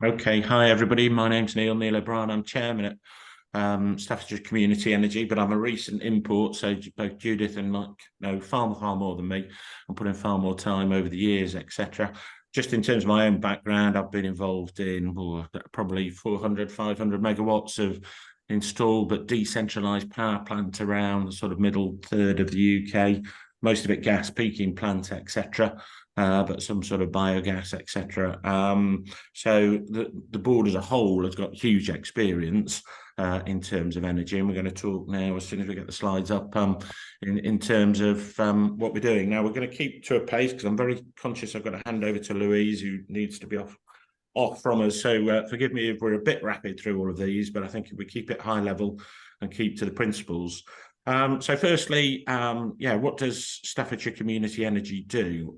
Okay, hi everybody. My name's Neil O'Brien. I'm chairman at Staffordshire Community Energy, but I'm a recent import. So both Judith and Mike know far more than me and put in far more time over the years, etc. Just in terms of my own background, I've been involved in probably 400, 500 megawatts of installed but decentralised power plants around the sort of middle third of the UK, most of it gas peaking plant, etc. But some sort of biogas, etc. So the board as a whole has got huge experience in terms of energy, and we're going to talk now as soon as we get the slides up in terms of what we're doing. Now we're going to keep to a pace because I'm very conscious I've got to hand over to Louise, who needs to be off from us. So forgive me if we're a bit rapid through all of these, but I think if we keep it high level and keep to the principles. So firstly, what does Staffordshire Community Energy do?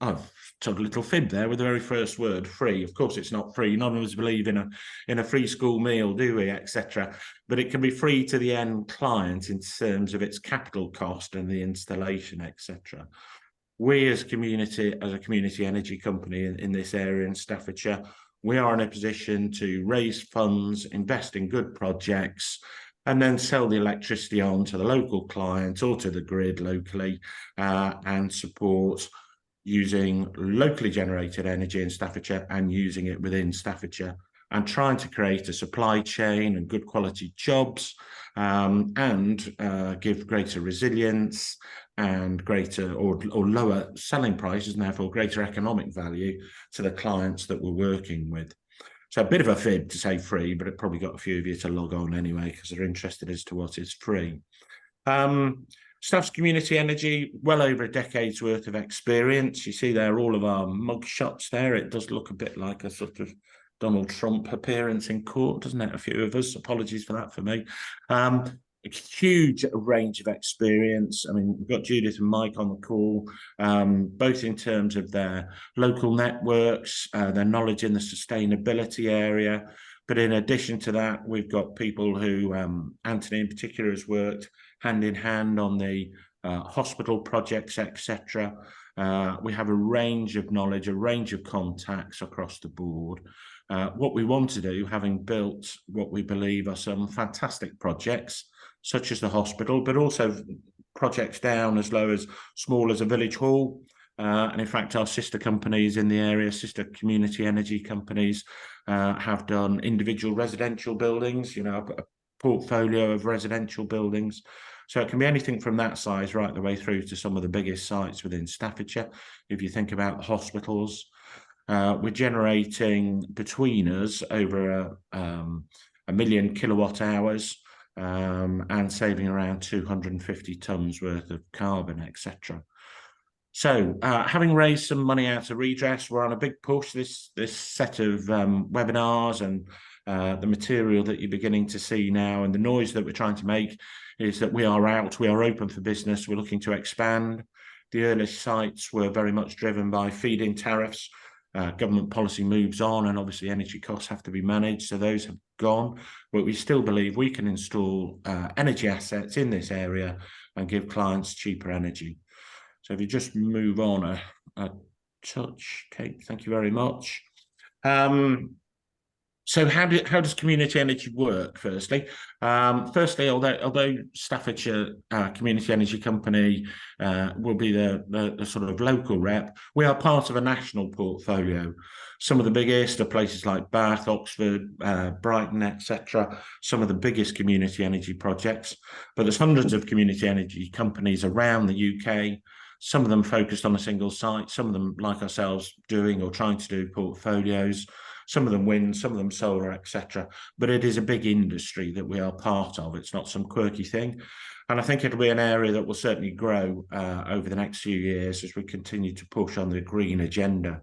I've told a little fib there with the very first word, free. Of course, it's not free. None of us believe in a free school meal, do we, etc. But it can be free to the end client in terms of its capital cost and the installation, etc. We as a community energy company in this area in Staffordshire, we are in a position to raise funds, invest in good projects, and then sell the electricity on to the local client or to the grid locally and support using locally generated energy in Staffordshire and using it within Staffordshire and trying to create a supply chain and good quality jobs and give greater resilience and greater or lower selling prices and therefore greater economic value to the clients that we're working with. So a bit of a fib to say free, but it probably got a few of you to log on anyway because they're interested as to what is free. Staff's Community Energy, well over a decade's worth of experience. You see there all of our mug shots there. It does look a bit like a sort of Donald Trump appearance in court, doesn't it? A few of us. Apologies for that for me. A huge range of experience. I mean, we've got Judith and Mike on the call, both in terms of their local networks, their knowledge in the sustainability area. But in addition to that, we've got people who, Anthony in particular, has worked hand in hand on the hospital projects, etc. We have a range of knowledge, a range of contacts across the board. What we want to do, having built what we believe are some fantastic projects, such as the hospital, but also projects down as low as small as a village hall. And in fact, our sister companies in the area, sister community energy companies, have done individual residential buildings, a portfolio of residential buildings. So it can be anything from that size right the way through to some of the biggest sites within Staffordshire. If you think about the hospitals, we're generating between us over a million kilowatt hours and saving around 250 tonnes worth of carbon, etc. So having raised some money out of redress, we're on a big push. This set of webinars and the material that you're beginning to see now and the noise that we're trying to make is that we are out, we are open for business, we're looking to expand. The early sites were very much driven by feed-in tariffs. Government policy moves on and obviously energy costs have to be managed, so those have gone, but we still believe we can install energy assets in this area and give clients cheaper energy. So if you just move on a touch, Kate, thank you very much. So how does community energy work, firstly? Firstly, although Staffordshire Community Energy Company will be the sort of local rep, we are part of a national portfolio. Some of the biggest are places like Bath, Oxford, Brighton, etc. Some of the biggest community energy projects. But there's hundreds of community energy companies around the UK. Some of them focused on a single site, some of them, like ourselves, doing or trying to do portfolios. Some of them wind, some of them solar, etc. But it is a big industry that we are part of. It's not some quirky thing. And I think it'll be an area that will certainly grow over the next few years as we continue to push on the green agenda.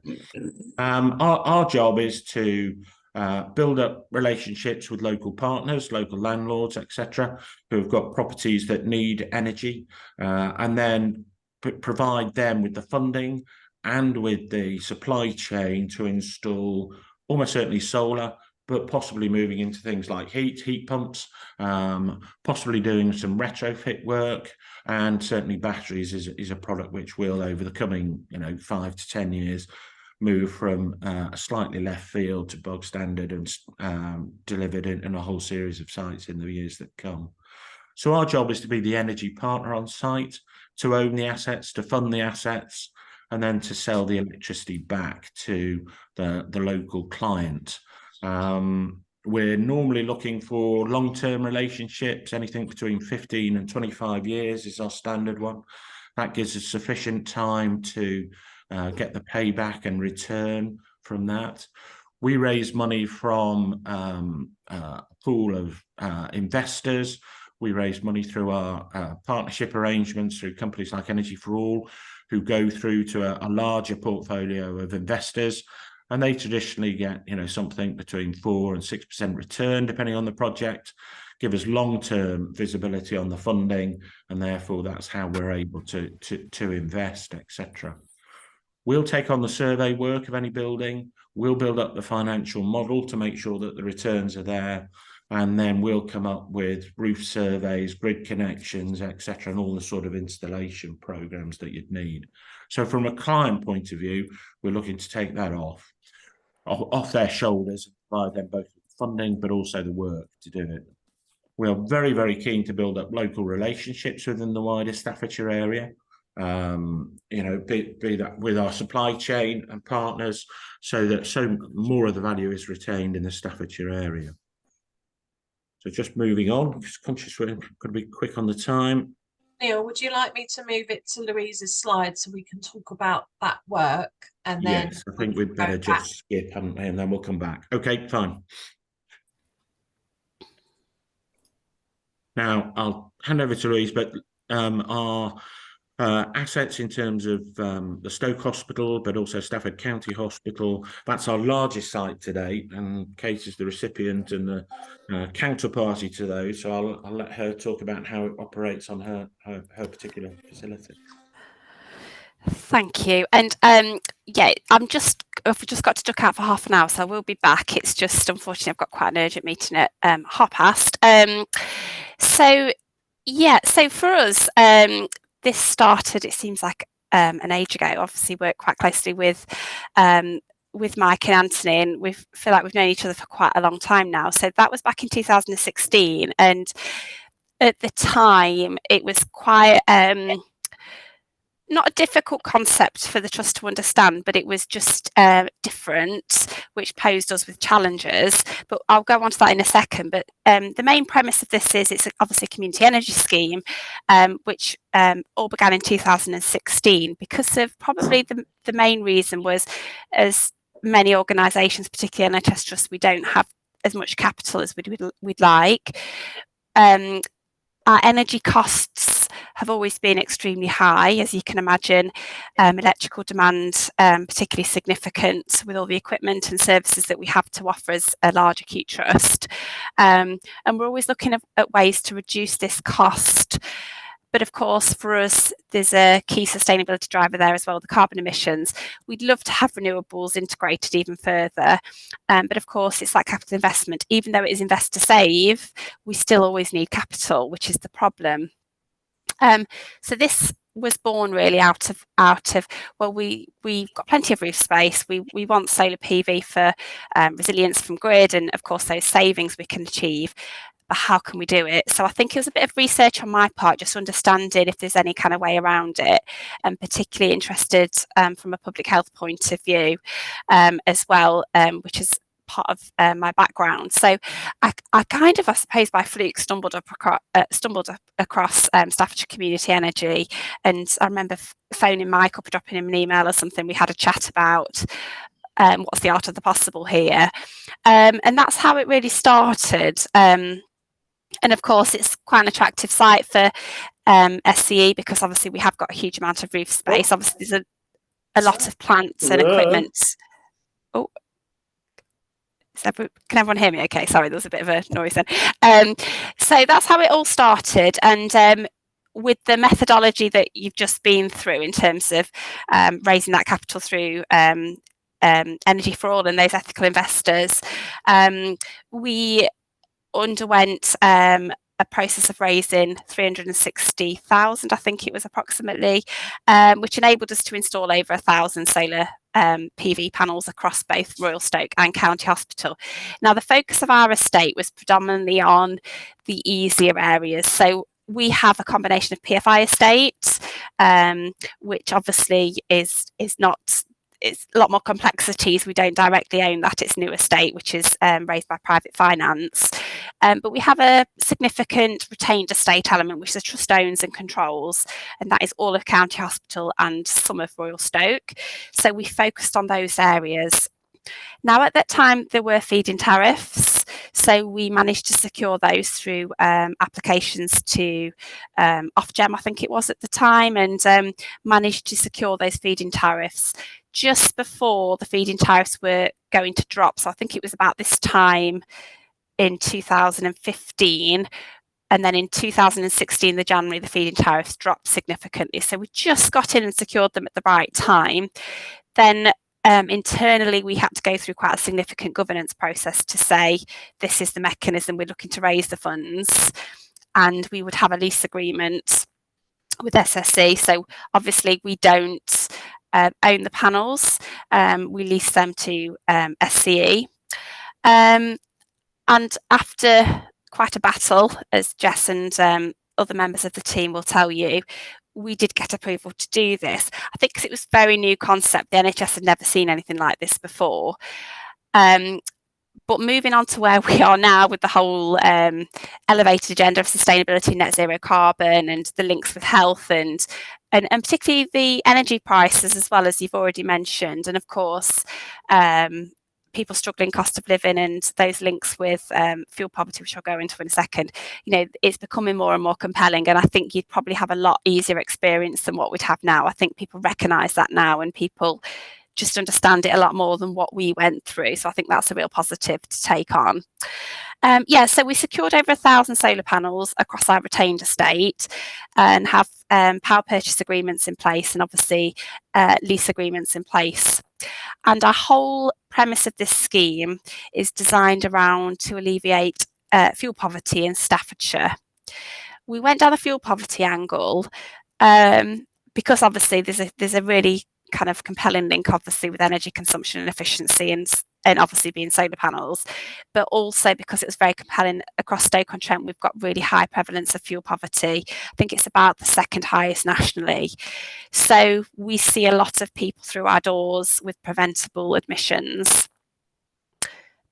Our job is to build up relationships with local partners, local landlords, etc., who have got properties that need energy, and then provide them with the funding and with the supply chain to install almost certainly solar, but possibly moving into things like heat pumps, possibly doing some retrofit work, and certainly batteries is a product which will, over the coming 5 to 10 years, move from a slightly left field to bog standard and delivered in a whole series of sites in the years that come. So our job is to be the energy partner on site, to own the assets, to fund the assets, and then to sell the electricity back to the local client. We're normally looking for long-term relationships. Anything between 15 and 25 years is our standard one. That gives us sufficient time to get the payback and return from that. We raise money from a pool of investors. We raise money through our partnership arrangements through companies like Energy for All, who go through to a larger portfolio of investors. And they traditionally get, something between 4 and 6% return, depending on the project, give us long-term visibility on the funding, and therefore that's how we're able to invest, etc. We'll take on the survey work of any building. We'll build up the financial model to make sure that the returns are there. And then we'll come up with roof surveys, grid connections, etc., and all the sort of installation programs that you'd need. So from a client point of view, we're looking to take that off their shoulders, and provide them both with funding, but also the work to do it. We are very, very keen to build up local relationships within the wider Staffordshire area. Be that with our supply chain and partners, so more of the value is retained in the Staffordshire area. So just moving on, just conscious we're going to be quick on the time. Neil, would you like me to move it to Louise's slide so we can talk about that work? And then yes, I think we'd better just skip, haven't we? And then we'll come back. Okay, fine. Now I'll hand over to Louise, but our assets in terms of the Stoke Hospital, but also Stafford County Hospital, that's our largest site today, and Kate is the recipient and the counterparty to those. So I'll let her talk about how it operates on her particular facility. Thank you. And yeah, I've just got to duck out for half an hour, so I will be back. It's just, unfortunately, I've got quite an urgent meeting at past. So for us, this started, it seems like an age ago. Obviously worked quite closely with Mike and Anthony, and we feel like we've known each other for quite a long time now. So that was back in 2016, and at the time it was quite not a difficult concept for the trust to understand, but it was just different, which posed us with challenges. But I'll go on to that in a second. But the main premise of this is it's obviously a community energy scheme, which all began in 2016, because of probably the main reason was, as many organisations, particularly NHS trusts, we don't have as much capital as we'd like. Our energy costs have always been extremely high, as you can imagine. Electrical demand, particularly significant with all the equipment and services that we have to offer as a large acute trust. And we're always looking at ways to reduce this cost. But of course, for us, there's a key sustainability driver there as well, the carbon emissions. We'd love to have renewables integrated even further. But of course, it's like capital investment. Even though it is invest to save, we still always need capital, which is the problem. So this was born really out of well, we've got plenty of roof space. We want solar PV for resilience from grid, and of course those savings we can achieve. But how can we do it? So I think it was a bit of research on my part, just understanding if there's any kind of way around it, and particularly interested from a public health point of view as well, which is part of my background. So I kind of, I suppose, by fluke stumbled across Staffordshire Community Energy, and I remember phoning Mike up, dropping him an email or something. We had a chat about what's the art of the possible here, and that's how it really started. And of course, it's quite an attractive site for SCE, because obviously we have got a huge amount of roof space. Obviously, there's a lot of plants and equipment. Oh, can everyone hear me? Okay, sorry, there was a bit of a noise then. So that's how it all started, and with the methodology that you've just been through in terms of raising that capital through Energy for All and those ethical investors, we underwent a process of raising 360,000, I think it was approximately, which enabled us to install over 1,000 solar PV panels across both Royal Stoke and County Hospital. Now, the focus of our estate was predominantly on the easier areas. So we have a combination of PFI estates, which obviously is not, it's a lot more complexities. We don't directly own that. It's new estate, which is raised by private finance. But we have a significant retained estate element, which the trust owns and controls, and that is all of County Hospital and some of Royal Stoke. So we focused on those areas. Now, at that time, there were feed-in tariffs, so we managed to secure those through applications to Ofgem, I think it was at the time, and managed to secure those feed-in tariffs just before the feed-in tariffs were going to drop. So I think it was about this time in 2015. And then in 2016, the January, the feed-in tariffs dropped significantly. So we just got in and secured them at the right time. Then internally, we had to go through quite a significant governance process to say, this is the mechanism we're looking to raise the funds. And we would have a lease agreement with SSE. So obviously, we don't own the panels. We lease them to SCE. And after quite a battle, as Jess and other members of the team will tell you, we did get approval to do this. I think because it was a very new concept, the NHS had never seen anything like this before. But moving on to where we are now with the whole elevated agenda of sustainability, net zero carbon, and the links with health, and particularly the energy prices, as well, as you've already mentioned, and of course people struggling cost of living and those links with fuel poverty, which I'll go into in a second. You know, it's becoming more and more compelling, and I think you'd probably have a lot easier experience than what we'd have now. I think people recognise that now, and people just understand it a lot more than what we went through. So I think that's a real positive to take on. So we secured over 1,000 solar panels across our retained estate and have power purchase agreements in place, and obviously lease agreements in place. And our whole premise of this scheme is designed around to alleviate fuel poverty in Staffordshire. We went down the fuel poverty angle because obviously there's a really kind of compelling link, obviously, with energy consumption and efficiency, and obviously being solar panels, but also because it was very compelling across Stoke-on-Trent. We've got really high prevalence of fuel poverty. I think it's about the second highest nationally. So we see a lot of people through our doors with preventable admissions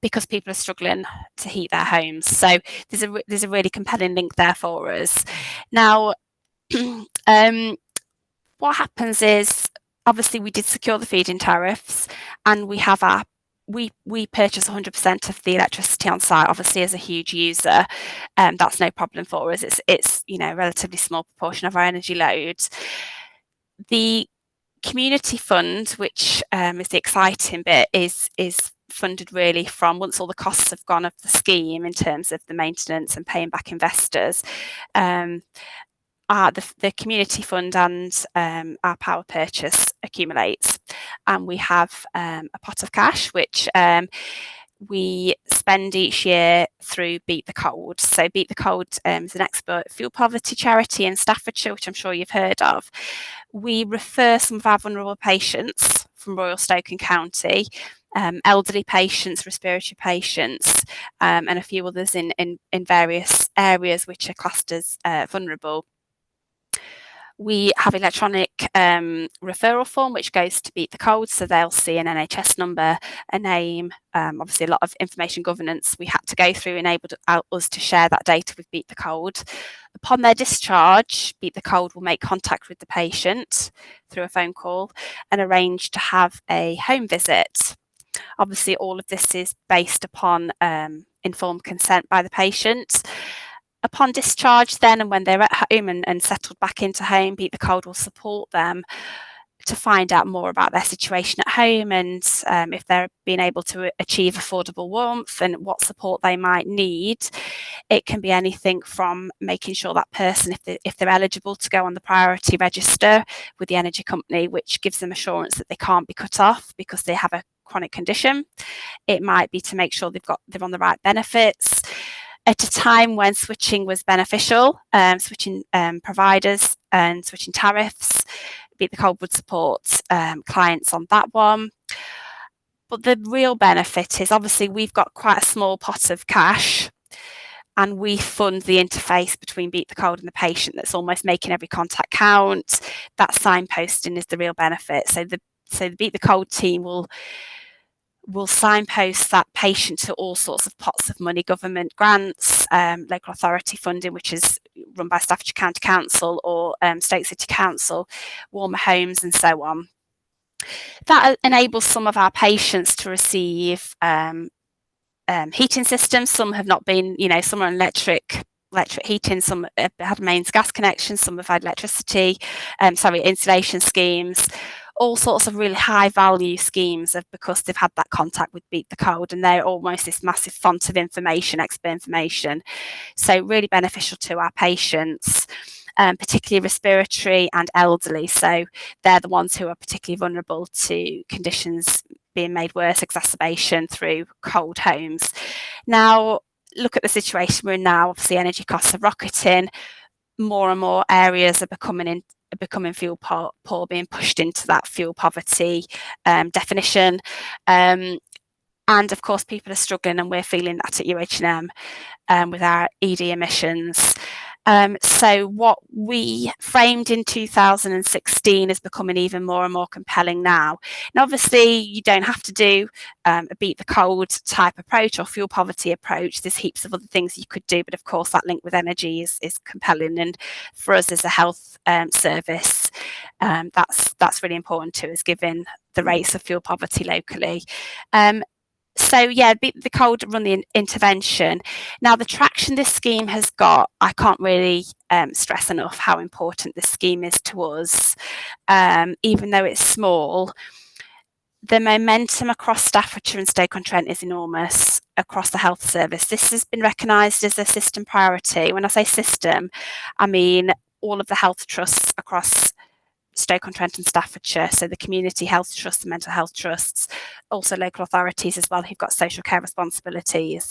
because people are struggling to heat their homes. So there's a really compelling link there for us. Now, what happens is, obviously, we did secure the feed-in tariffs, and we have we purchase 100% of the electricity on site. Obviously, as a huge user, that's no problem for us. It's a relatively small proportion of our energy load. The community fund, which is the exciting bit, is funded really from once all the costs have gone of the scheme in terms of the maintenance and paying back investors. The community fund and our power purchase accumulates, and we have a pot of cash which we spend each year through Beat the Cold. So Beat the Cold is an expert fuel poverty charity in Staffordshire, which I'm sure you've heard of. We refer some of our vulnerable patients from Royal Stoke and County, elderly patients, respiratory patients, and a few others in various areas which are classed as vulnerable. We have electronic referral form which goes to Beat the Cold, so they'll see an NHS number, a name, obviously a lot of information governance we had to go through enabled us to share that data with Beat the Cold. Upon their discharge, Beat the Cold will make contact with the patient through a phone call and arrange to have a home visit. Obviously, all of this is based upon informed consent by the patient. Upon discharge then, and when they're at home and settled back into home, Beat the Cold will support them to find out more about their situation at home, and if they're being able to achieve affordable warmth and what support they might need. It can be anything from making sure that person, if they're eligible to go on the priority register with the energy company, which gives them assurance that they can't be cut off because they have a chronic condition. It might be to make sure they're on the right benefits. At a time when switching was beneficial, switching providers and switching tariffs, Beat the Cold would support clients on that one. But the real benefit is obviously we've got quite a small pot of cash, and we fund the interface between Beat the Cold and the patient. That's almost making every contact count. That signposting is the real benefit. So the Beat the Cold team will signpost that patient to all sorts of pots of money, government grants, local authority funding, which is run by Staffordshire County Council or State City Council, warmer homes and so on. That enables some of our patients to receive heating systems. Some have not been, some are on electric heating, some have had mains gas connections, some have had electricity, insulation schemes, all sorts of really high value schemes because they've had that contact with Beat the Cold, and they're almost this massive font of information, expert information. So really beneficial to our patients. Particularly respiratory and elderly. So they're the ones who are particularly vulnerable to conditions being made worse, exacerbation through cold homes. Now, look at the situation we're in now. Obviously, energy costs are rocketing. More and more areas are becoming fuel poor, being pushed into that fuel poverty definition. And of course, people are struggling, and we're feeling that at UH&M with our ED emissions. So what we framed in 2016 is becoming even more and more compelling now. And obviously, you don't have to do a Beat the Cold type approach or fuel poverty approach. There's heaps of other things you could do, but of course, that link with energy is compelling. And for us as a health service, that's really important to us, given the rates of fuel poverty locally. So yeah, Beat the Cold run the intervention. Now, the traction this scheme has got, I can't really stress enough how important this scheme is to us. Even though it's small, the momentum across Staffordshire and Stoke-on-Trent is enormous across the health service. This has been recognised as a system priority. When I say system, I mean all of the health trusts across Stoke-on-Trent and Staffordshire, so the community health trusts, the mental health trusts, also local authorities as well who've got social care responsibilities.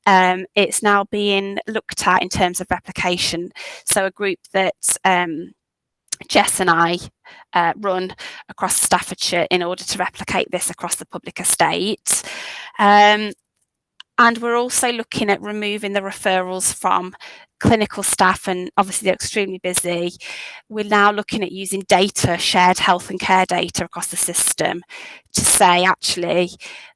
It's now being looked at in terms of replication. So a group that Jess and I run across Staffordshire in order to replicate this across the public estate. And we're also looking at removing the referrals from clinical staff, and obviously they're extremely busy. We're now looking at using data, shared health and care data across the system, to say, actually,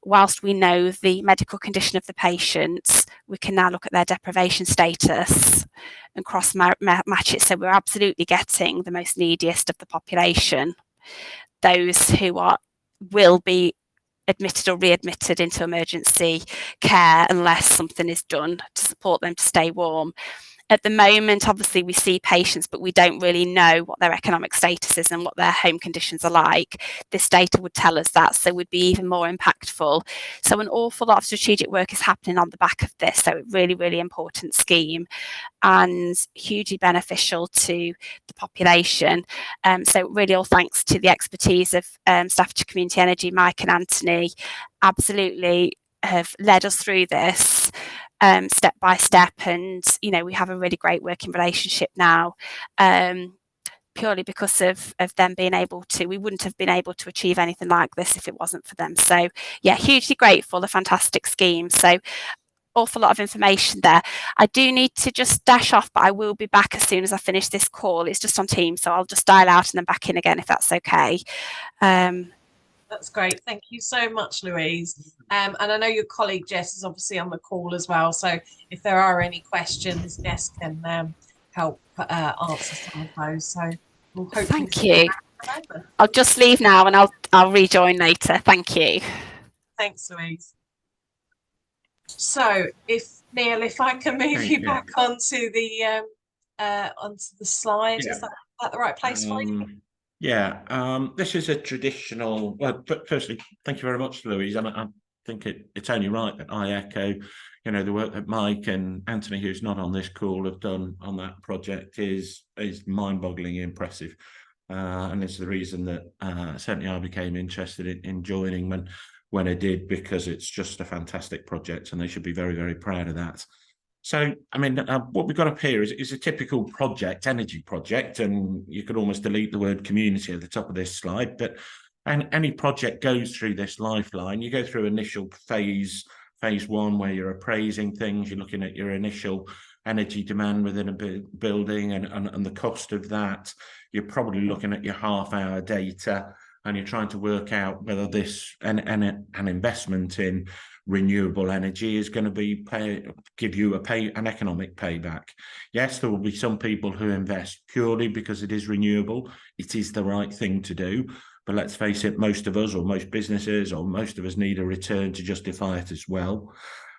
whilst we know the medical condition of the patients, we can now look at their deprivation status and cross match it. So we're absolutely getting the most neediest of the population, those who will be admitted or readmitted into emergency care unless something is done to support them to stay warm. At the moment, obviously, we see patients, but we don't really know what their economic status is and what their home conditions are like. This data would tell us that, so would be even more impactful. So an awful lot of strategic work is happening on the back of this. So a really, really important scheme and hugely beneficial to the population. So really all thanks to the expertise of Staffordshire Community Energy, Mike and Anthony, absolutely have led us through this step by step, and we have a really great working relationship now, purely because of them being able to. We wouldn't have been able to achieve anything like this if it wasn't for them. So yeah, hugely grateful, a fantastic scheme. So awful lot of information there. I do need to just dash off, but I will be back as soon as I finish this call. It's just on Teams, so I'll just dial out and then back in again if that's okay. That's great. Thank you so much, Louise. And I know your colleague Jess is obviously on the call as well. So if there are any questions, Jess can help answer some of those. So we'll hopefully. Thank you. I'll just leave now and I'll rejoin later. Thank you. Thanks, Louise. So Neil, if I can move you back onto the slide, is that the right place for you? Yeah, this is a traditional. Well, firstly, thank you very much, Louise. And I think it's only right that I echo, the work that Mike and Anthony, who's not on this call, have done on that project is mind-bogglingly impressive, and it's the reason that certainly I became interested in joining when I did, because it's just a fantastic project, and they should be very, very proud of that. So, I mean, what we've got up here is a typical project, energy project, and you could almost delete the word community at the top of this slide, but any project goes through this lifeline. You go through initial phase one, where you're appraising things, you're looking at your initial energy demand within a building and the cost of that. You're probably looking at your half-hour data, and you're trying to work out whether this an investment in renewable energy is going to give you an economic payback. Yes, there will be some people who invest purely because it is renewable. It is the right thing to do. But let's face it, most of us, or most businesses, or most of us need a return to justify it as well.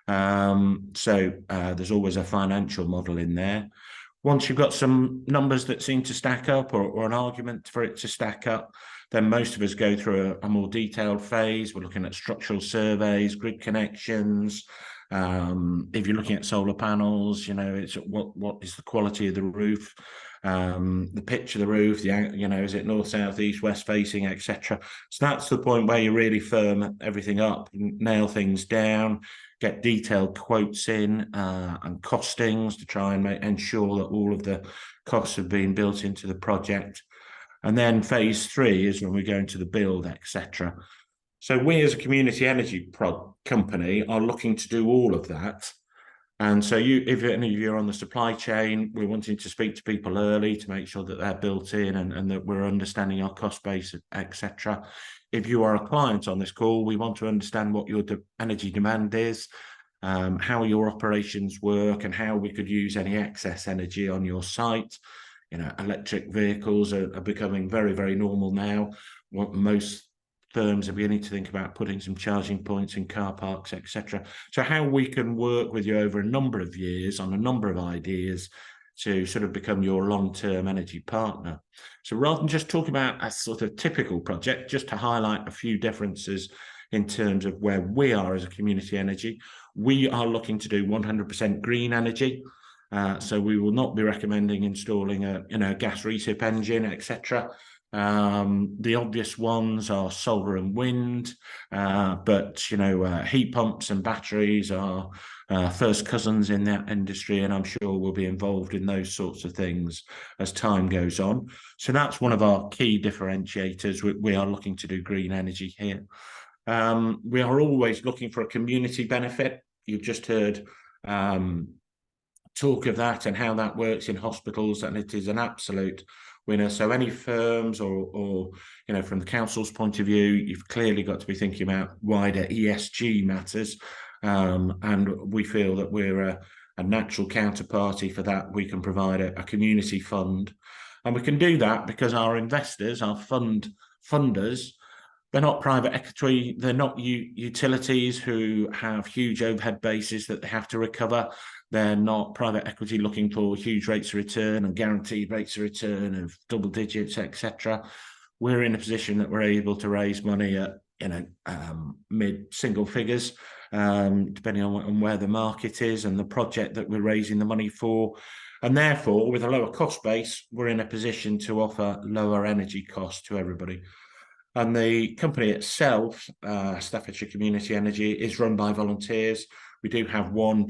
So there's always a financial model in there. Once you've got some numbers that seem to stack up, or an argument for it to stack up, then most of us go through a more detailed phase. We're looking at structural surveys, grid connections. If you're looking at solar panels, it's what is the quality of the roof, the pitch of the roof, is it north, south, east, west facing, etc. So that's the point where you really firm everything up, nail things down, get detailed quotes in and costings to try and ensure that all of the costs have been built into the project. And then phase 3 is when we go into the build, etc. So we as a community energy company are looking to do all of that. And so if any of you are on the supply chain, we're wanting to speak to people early to make sure that they're built in and that we're understanding our cost base, etc. If you are a client on this call, we want to understand what your energy demand is, how your operations work, and how we could use any excess energy on your site. Electric vehicles are becoming very, very normal now. Most firms are beginning to think about putting some charging points in car parks, etc. So how we can work with you over a number of years on a number of ideas to sort of become your long-term energy partner. So rather than just talk about a sort of typical project, just to highlight a few differences in terms of where we are as a community energy, we are looking to do 100% green energy. So we will not be recommending installing a gas recip engine, etc. The obvious ones are solar and wind, but heat pumps and batteries are first cousins in that industry, and I'm sure we'll be involved in those sorts of things as time goes on. So that's one of our key differentiators. We are looking to do green energy here. We are always looking for a community benefit. You've just heard talk of that and how that works in hospitals, and it is an absolute winner. So any firms or from the council's point of view, you've clearly got to be thinking about wider ESG matters, and we feel that we're a natural counterparty for that. We can provide a community fund, and we can do that because our investors, our funders, they're not private equity, they're not utilities who have huge overhead bases that they have to recover. They're not private equity looking for huge rates of return and guaranteed rates of return of double digits, etc. We're in a position that we're able to raise money at mid-single figures, depending on where the market is and the project that we're raising the money for. And therefore, with a lower cost base, we're in a position to offer lower energy costs to everybody. And the company itself, Staffordshire Community Energy, is run by volunteers. We do have one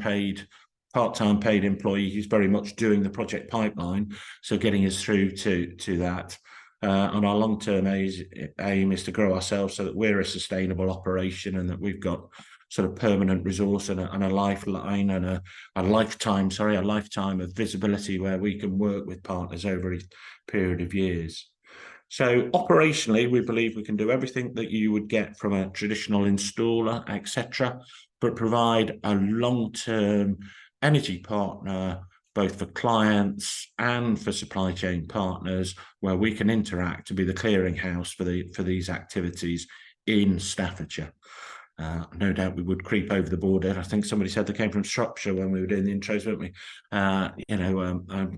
part-time paid employee who's very much doing the project pipeline, so getting us through to that. And our long-term aim is to grow ourselves so that we're a sustainable operation and that we've got sort of permanent resource and a lifeline and a lifetime of visibility where we can work with partners over a period of years. So operationally, we believe we can do everything that you would get from a traditional installer, etc., but provide a long-term energy partner, both for clients and for supply chain partners, where we can interact to be the clearinghouse for these activities in Staffordshire. No doubt we would creep over the border. I think somebody said they came from Shropshire when we were doing the intros, weren't we?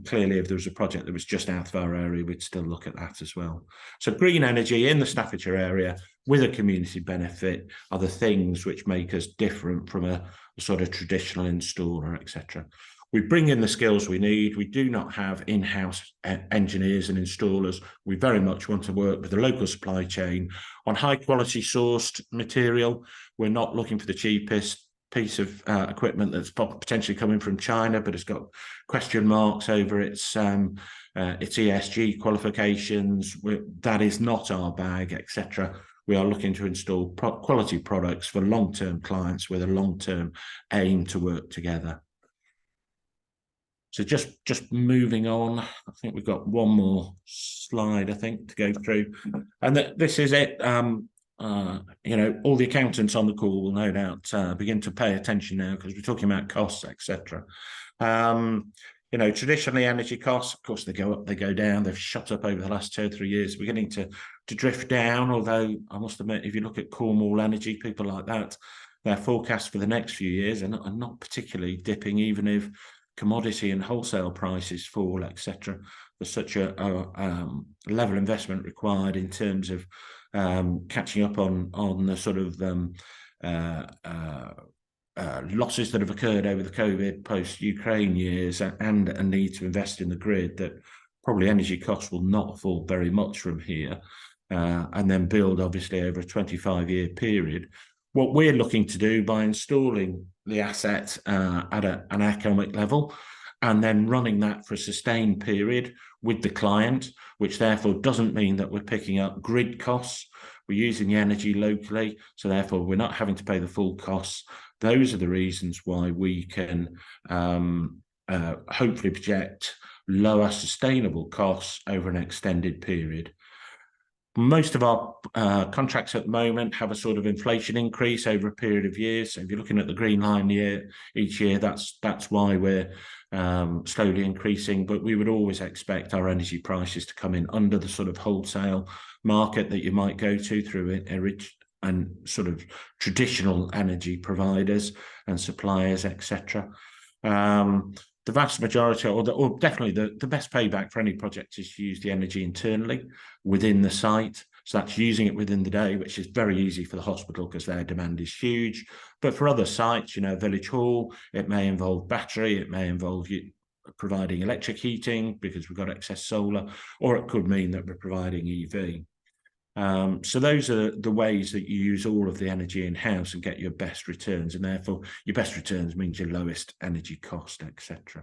Clearly, if there was a project that was just out of our area, we'd still look at that as well. So green energy in the Staffordshire area with a community benefit are the things which make us different from a sort of traditional installer, etc. We bring in the skills we need. We do not have in-house engineers and installers. We very much want to work with the local supply chain on high quality sourced material. We're not looking for the cheapest piece of equipment that's potentially coming from China, but it's got question marks over its ESG qualifications. That is not our bag, etc. We are looking to install quality products for long-term clients with a long-term aim to work together. So just moving on, I think we've got one more slide, I think, to go through. And this is it. You know, all the accountants on the call will no doubt begin to pay attention now, because we're talking about costs, etc. You know, traditionally energy costs, of course, they go up, they go down. They've shot up over the last 2 or 3 years. We're beginning to drift down, although I must admit, if you look at Cornwall Energy, people like that, their forecasts for the next few years are not particularly dipping, even if commodity and wholesale prices fall, etc. There's such a level of investment required in terms of catching up on the sort of losses that have occurred over the COVID post-Ukraine years, and a need to invest in the grid, that probably energy costs will not fall very much from here, and then build obviously over a 25-year period. What we're looking to do by installing the asset at an economic level, and then running that for a sustained period with the client, which therefore doesn't mean that we're picking up grid costs. We're using the energy locally, so therefore we're not having to pay the full costs. Those are the reasons why we can hopefully project lower sustainable costs over an extended period. Most of our contracts at the moment have a sort of inflation increase over a period of years. So if you're looking at the green line each year, that's why we're slowly increasing. But we would always expect our energy prices to come in under the sort of wholesale market that you might go to through a rich and sort of traditional energy providers and suppliers, etc. The vast majority, or definitely the best payback for any project, is to use the energy internally within the site. So that's using it within the day, which is very easy for the hospital because their demand is huge. But for other sites, you know, Village Hall, it may involve battery, it may involve you providing electric heating because we've got excess solar, or it could mean that we're providing EV. So those are the ways that you use all of the energy in-house and get your best returns, and therefore your best returns means your lowest energy cost, etc.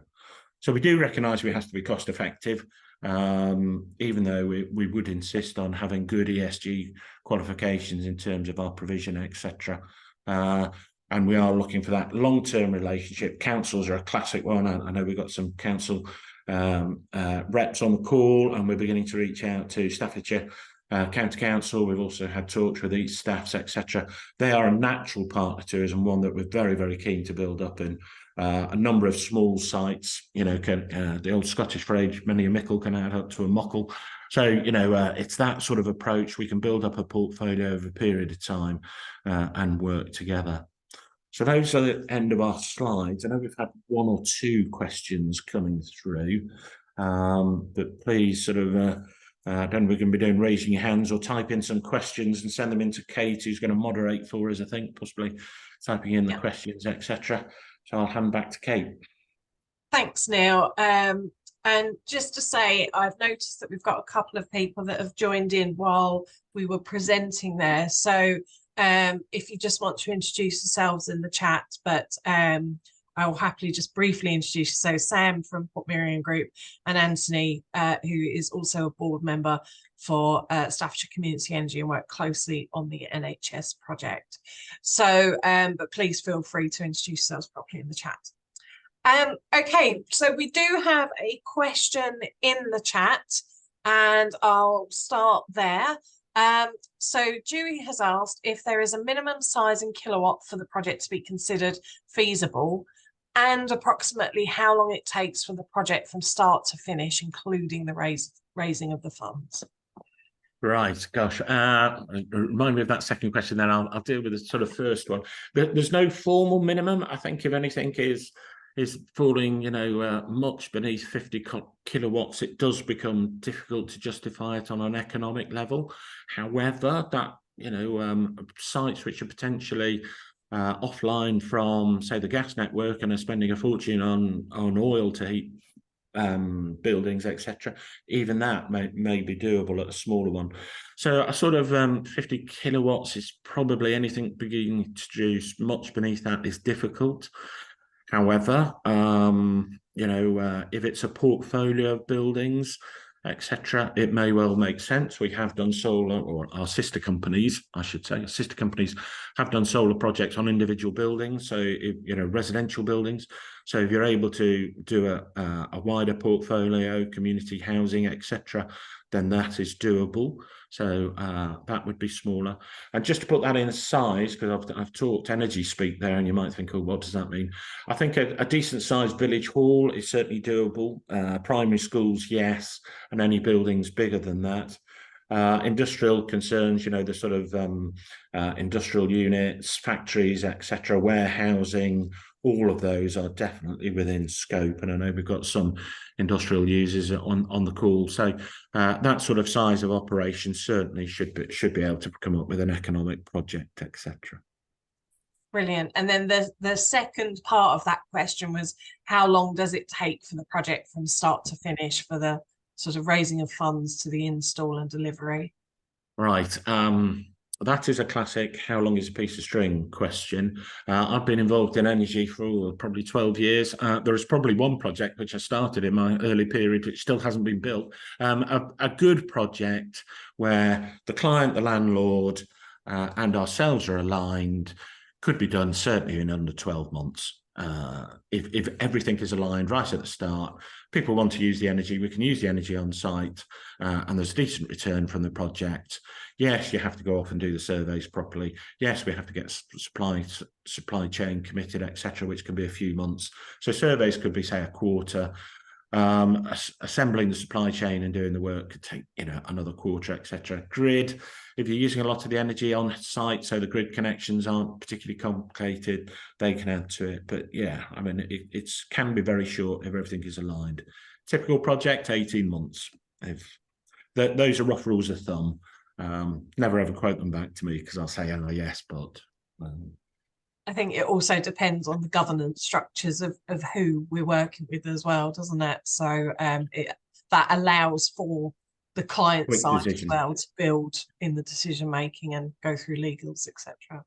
So we do recognise we have to be cost effective, even though we would insist on having good ESG qualifications in terms of our provision, etc. And we are looking for that long-term relationship. Councils are a classic one. I know we've got some council reps on the call, and we're beginning to reach out to Staffordshire County Council. We've also had talks with East Staffs, etc. They are a natural partner to us, and one that we're very, very keen to build up in. A number of small sites, you know, the old Scottish phrase, many a mickle can add up to a muckle. So, you know, it's that sort of approach. We can build up a portfolio over a period of time and work together. So those are the end of our slides. I know we've had 1 or 2 questions coming through, but please sort of I don't know if we're going to be doing raising your hands, or type in some questions and send them into Kate, who's going to moderate for us, I think, possibly typing in the questions, etc. So I'll hand back to Kate. Thanks, Neil. And just to say, I've noticed that we've got a couple of people that have joined in while we were presenting there. So if you just want to introduce yourselves in the chat, but I will happily just briefly introduce you. So Sam from Portmeirion Group, and Anthony, who is also a board member for Staffordshire Community Energy and work closely on the NHS project. So, but please feel free to introduce yourselves properly in the chat. Okay, so we do have a question in the chat, and I'll start there. So Dewey has asked if there is a minimum size in kilowatt for the project to be considered feasible, and approximately how long it takes for the project from start to finish, including the raising of the funds. Right, gosh, remind me of that second question, then I'll deal with the sort of first one. There's no formal minimum. I think if anything is falling, you know, much beneath 50 kilowatts, it does become difficult to justify it on an economic level. However, that, you know, sites which are potentially offline from, say, the gas network and are spending a fortune on oil to heat buildings, etc. Even that may be doable at a smaller one. So a sort of 50 kilowatts is probably anything being introduced. Much beneath that is difficult. However, you know, if it's a portfolio of buildings, etc., it may well make sense. We have done solar, or our sister companies, I should say, sister companies have done solar projects on individual buildings. So, you know, residential buildings. So if you're able to do a wider portfolio, community housing, etc., then that is doable. So that would be smaller. And just to put that in size, because I've talked energy speak there, and you might think, oh, what does that mean? I think a decent sized village hall is certainly doable. Primary schools, yes, and any buildings bigger than that. Industrial concerns, you know, the sort of industrial units, factories, etc., warehousing, all of those are definitely within scope. And I know we've got some industrial users on the call. So that sort of size of operation certainly should be able to come up with an economic project, etc. Brilliant. And then the second part of that question was, how long does it take for the project from start to finish, for the sort of raising of funds to the install and delivery? Right. That is a classic how long is a piece of string question. I've been involved in energy for probably 12 years. There is probably one project which I started in my early period which still hasn't been built. A good project where the client, the landlord, and ourselves are aligned could be done certainly in under 12 months. If everything is aligned right at the start, people want to use the energy, we can use the energy on site, and there's a decent return from the project. Yes, you have to go off and do the surveys properly. Yes, we have to get supply chain committed, etc., which can be a few months. So surveys could be, say, a quarter. Assembling the supply chain and doing the work could take, you know, another quarter, etc. Grid, if you're using a lot of the energy on site, so the grid connections aren't particularly complicated, they can add to it. But yeah, I mean, it can be very short if everything is aligned. Typical project, 18 months. If those are rough rules of thumb. Never ever quote them back to me because I'll say, oh yes, but I think it also depends on the governance structures of who we're working with as well, doesn't it? So that allows for the client quick side decision as well to build in the decision making and go through legals, etc.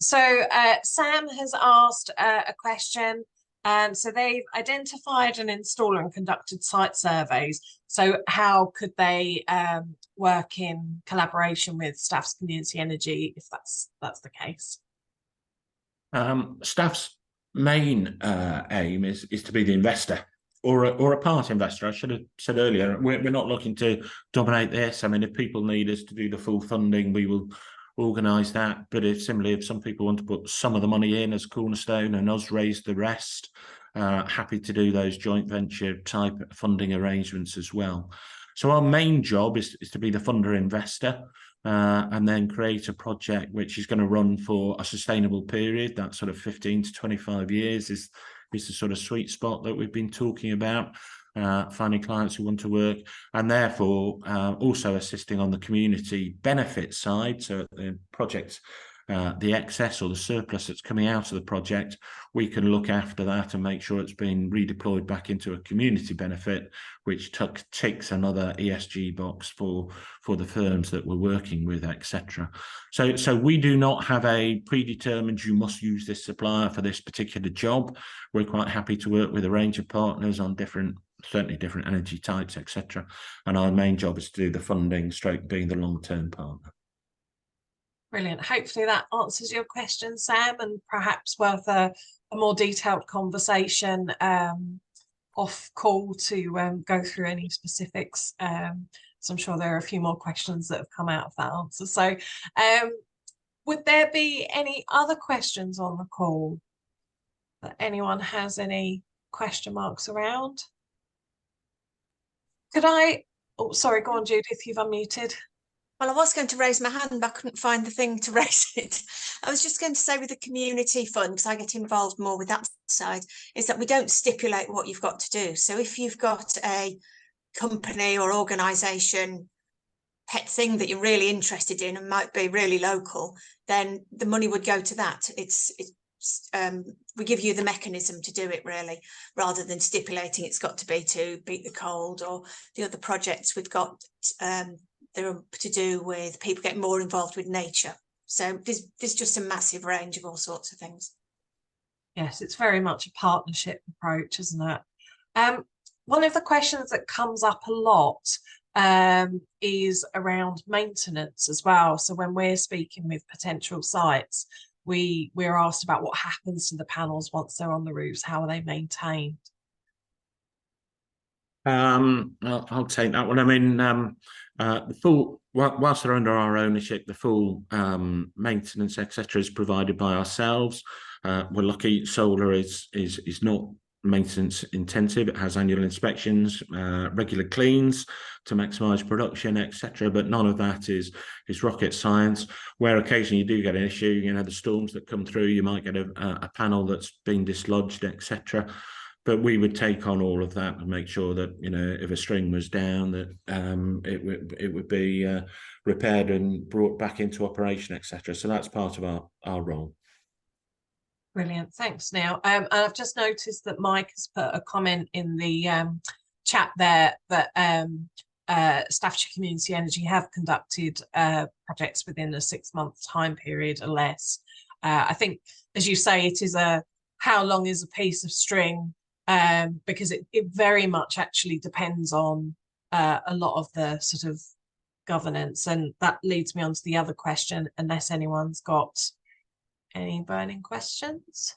So Sam has asked a question. So they've identified an installer and conducted site surveys. So how could they work in collaboration with Staff's Community Energy if that's the case? Staff's main aim is to be the investor or a part investor. I should have said earlier, we're not looking to dominate this. I mean, if people need us to do the full funding, we will organise that. But if some people want to put some of the money in as cornerstone and us raise the rest, happy to do those joint venture type funding arrangements as well. So our main job is to be the funder investor. And then create a project which is going to run for a sustainable period. That sort of 15 to 25 years is the sort of sweet spot that we've been talking about, finding clients who want to work, and therefore also assisting on the community benefit side. So the project, the excess or the surplus that's coming out of the project, we can look after that and make sure it's being redeployed back into a community benefit, which ticks another ESG box for the firms that we're working with, etc. So we do not have a predetermined, you must use this supplier for this particular job. We're quite happy to work with a range of partners on certainly different energy types, etc. And our main job is to do the funding, stroke being the long-term partner. Brilliant. Hopefully that answers your question, Sam, and perhaps worth a more detailed conversation off call to go through any specifics. So I'm sure there are a few more questions that have come out of that answer. So would there be any other questions on the call that anyone has any question marks around? Could I, oh, sorry, go on, Judith, you've unmuted. Well, I was going to raise my hand, but I couldn't find the thing to raise it. I was just going to say with the community fund, because I get involved more with that side, is that we don't stipulate what you've got to do. So if you've got a company or organisation pet thing that you're really interested in and might be really local, then the money would go to that. It's we give you the mechanism to do it, really, rather than stipulating it's got to be to beat the cold, or the other projects we've got they're to do with people getting more involved with nature. So there's just a massive range of all sorts of things. Yes, it's very much a partnership approach, isn't it? One of the questions that comes up a lot is around maintenance as well. So when we're speaking with potential sites, we're asked about what happens to the panels once they're on the roofs. How are they maintained? I'll take that one. I mean, the full, whilst they're under our ownership, the full maintenance, etc., is provided by ourselves. We're lucky. Solar is not maintenance intensive. It has annual inspections, regular cleans to maximise production, etc. But none of that is rocket science. Where occasionally you do get an issue, you know, the storms that come through, you might get a panel that's been dislodged, etc. But we would take on all of that and make sure that, you know, if a string was down, that it would be repaired and brought back into operation, etc. So that's part of our role. Brilliant, thanks, Neil. And I've just noticed that Mike has put a comment in the chat there that Staffordshire Community Energy have conducted projects within a 6-month time period or less. I think, as you say, it is how long is a piece of string? Because it very much actually depends on a lot of the sort of governance, and that leads me on to the other question, unless anyone's got any burning questions.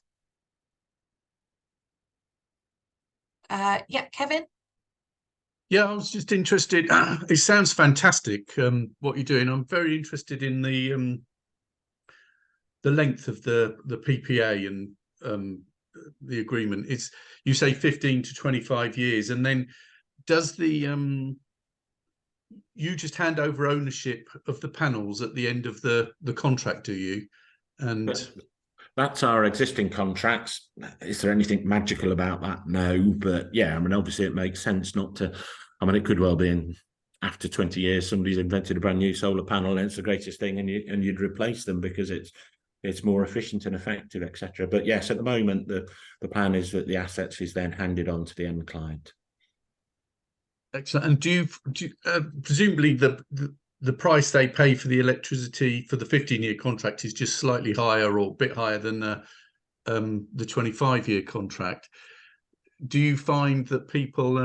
Yeah, Kevin? Yeah, I was just interested. It sounds fantastic, what you're doing. I'm very interested in the length of the PPA and the agreement. It's, you say 15 to 25 years, and then does the you just hand over ownership of the panels at the end of the contract, do you? And that's our existing contracts. Is there anything magical about that? No, but yeah, I mean, obviously it makes sense not to. I mean, it could well be in after 20 years somebody's invented a brand new solar panel and it's the greatest thing, and you'd replace them because it's more efficient and effective, etc. But yes, at the moment, the plan is that the assets is then handed on to the end client. excellent. And do you presumably the price they pay for the electricity for the 15-year contract is just slightly higher or a bit higher than the 25-year contract? Do you find that people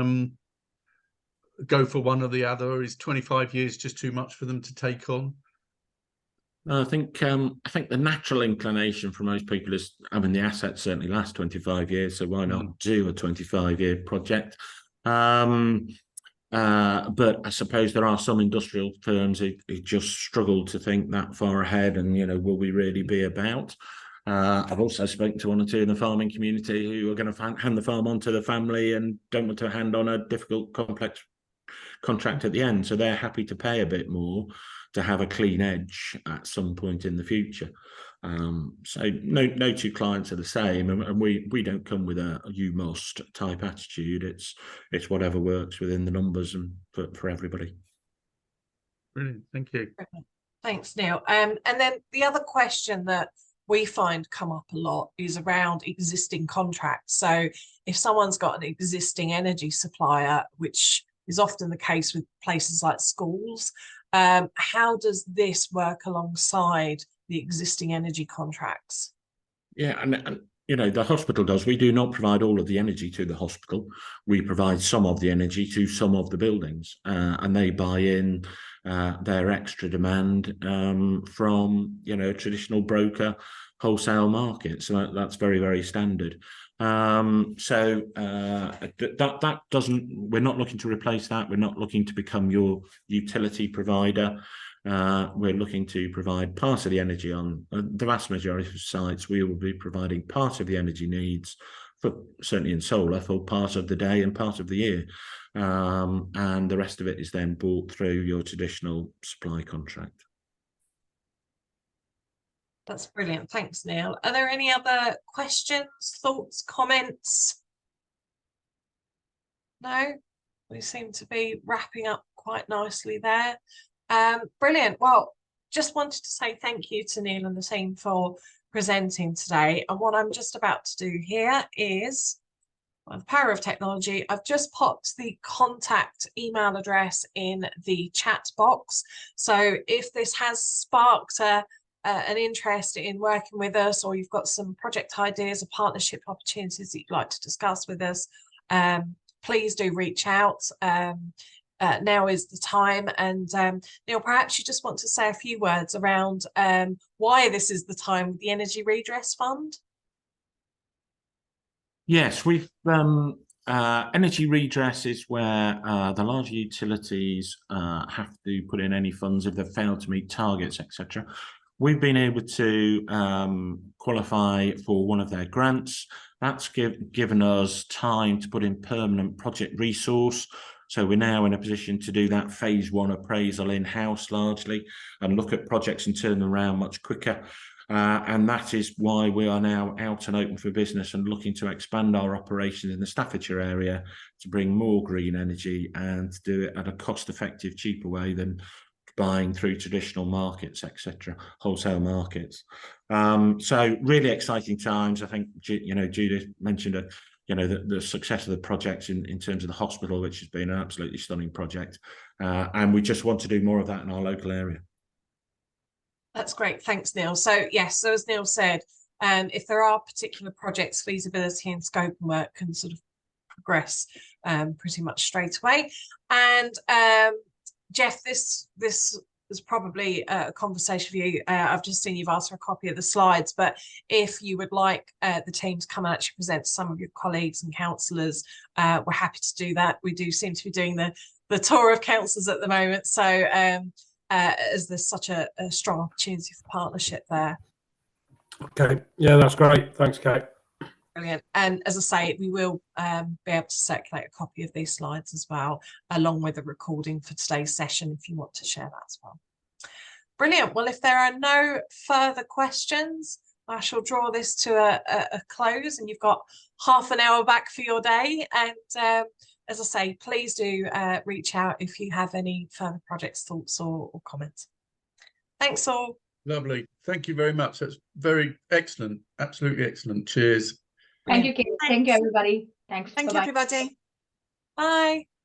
go for one or the other, or is 25 years just too much for them to take on? I think the natural inclination for most people is, I mean, the assets certainly last 25 years, so why not do a 25-year project? But I suppose there are some industrial firms who just struggle to think that far ahead, and, you know, will we really be about? I've also spoken to one or two in the farming community who are going to hand the farm on to the family and don't want to hand on a difficult, complex contract at the end, so they're happy to pay a bit more to have a clean edge at some point in the future. So no two clients are the same, and we don't come with a you must type attitude. It's whatever works within the numbers and for everybody. Brilliant, thank you. Thanks, Neil. And then the other question that we find come up a lot is around existing contracts. So if someone's got an existing energy supplier, which is often the case with places like schools, how does this work alongside the existing energy contracts? Yeah, and you know, the hospital does. We do not provide all of the energy to the hospital. We provide some of the energy to some of the buildings, and they buy in their extra demand from, you know, a traditional broker wholesale market. So that's very, very standard. So that doesn't, we're not looking to replace that. We're not looking to become your utility provider. We're looking to provide part of the energy on the vast majority of sites. We will be providing part of the energy needs, for certainly in solar, for part of the day and part of the year. And the rest of it is then bought through your traditional supply contract. That's brilliant. Thanks, Neil. Are there any other questions, thoughts, comments? No? We seem to be wrapping up quite nicely there. Brilliant. Well, just wanted to say thank you to Neil and the team for presenting today. And what I'm just about to do here is, by the power of technology, I've just popped the contact email address in the chat box. So if this has sparked an interest in working with us, or you've got some project ideas or partnership opportunities that you'd like to discuss with us, please do reach out. Now is the time. And Neil, perhaps you just want to say a few words around why this is the time with the Energy Redress Fund. Yes, we've energy redress is where the larger utilities have to put in any funds if they've failed to meet targets, etc. We've been able to qualify for one of their grants. That's given us time to put in permanent project resource. So we're now in a position to do that phase 1 appraisal in-house largely and look at projects and turn them around much quicker. And that is why we are now out and open for business and looking to expand our operations in the Staffordshire area to bring more green energy and to do it at a cost-effective, cheaper way than buying through traditional markets, etc., wholesale markets. So really exciting times. I think, you know, Judith mentioned the success of the projects in terms of the hospital, which has been an absolutely stunning project. And we just want to do more of that in our local area. That's great. Thanks, Neil. So yes, so as Neil said, if there are particular projects, feasibility and scope and work can sort of progress pretty much straight away. And Jeff, this is probably a conversation for you. I've just seen you've asked for a copy of the slides, but if you would like the team to come and actually present to some of your colleagues and councillors, we're happy to do that. We do seem to be doing the tour of councillors at the moment. So as there's such a strong opportunity for partnership there. Okay, yeah, that's great. Thanks, Kate. Brilliant. And as I say, we will be able to circulate a copy of these slides as well, along with a recording for today's session, if you want to share that as well. Brilliant. Well, if there are no further questions, I shall draw this to a close, and you've got half an hour back for your day. And as I say, please do reach out if you have any further projects, thoughts or comments. Thanks all. Lovely. Thank you very much. That's very excellent. Absolutely excellent. Cheers. Thank you, Kate. Thank you, everybody. Thanks. Thank you, Bye-bye. everybody. Bye.